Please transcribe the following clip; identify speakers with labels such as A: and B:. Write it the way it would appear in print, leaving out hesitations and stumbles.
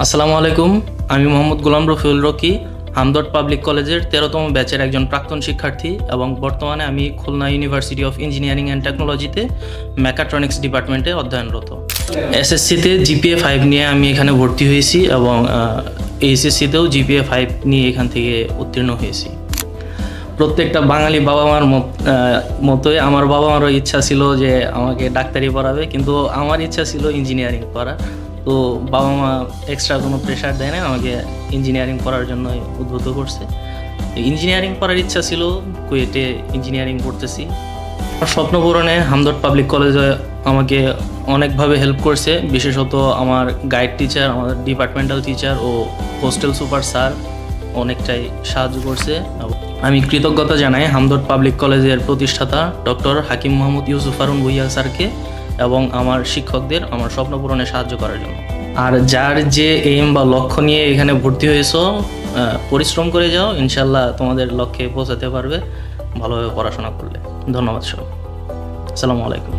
A: আসসালামু আলাইকুম। আমি মোহাম্মদ গোলাম রফিউল রকি, হামদর্দ পাবলিক কলেজের 13তম ব্যাচের একজন প্রাক্তন শিক্ষার্থী এবং বর্তমানে আমি Khulna university of engineering and টেকনোলজিতে মেকাট্রনিক্স ডিপার্টমেন্টে অধ্যয়নরত। এসএসসিতে জিপিএ 5 নিয়ে আমি এখানে ভর্তি হয়েছি এবং এইচএসসিতেও জিপিএ 5 নিয়ে এখান থেকে উত্তীর্ণ হয়েছি। প্রত্যেকটা বাঙালি বাবা মার মতোই আমার বাবা মারও ইচ্ছা ছিল যে আমাকে ডাক্তারি পড়াবে, কিন্তু আমার ইচ্ছা ছিল ইঞ্জিনিয়ারিং পড়া। তো বাবা মা এক্সট্রা কোনো প্রেশার দেয় না, আমাকে ইঞ্জিনিয়ারিং পড়ার জন্য উদ্বুদ্ধ করছে। ইঞ্জিনিয়ারিং পড়ার ইচ্ছা ছিল, কুয়েটে ইঞ্জিনিয়ারিং পড়তেছি। আমার স্বপ্ন পূরণে হামদর্দ পাবলিক কলেজে আমাকে অনেকভাবে হেল্প করছে, বিশেষত আমার গাইড টিচার, আমাদের ডিপার্টমেন্টাল টিচার ও হোস্টেল সুপার স্যার অনেকটাই সাহায্য করছে। আমি কৃতজ্ঞতা জানাই হামদর্দ পাবলিক কলেজের প্রতিষ্ঠাতা ডক্টর হাকিম মোহাম্মদ ইউসুফ হারুন ভুইয়া স্যারকে এবং আমার শিক্ষকদের আমার স্বপ্ন পূরণে সাহায্য করার জন্য। আর যার যে এইম বা লক্ষ্য নিয়ে এখানে ভর্তি হয়েছো, পরিশ্রম করে যাও, ইনশাল্লাহ তোমাদের লক্ষ্যে পৌঁছাতে পারবে ভালোভাবে পড়াশোনা করলে। ধন্যবাদ সবাই। আসসালামু আলাইকুম।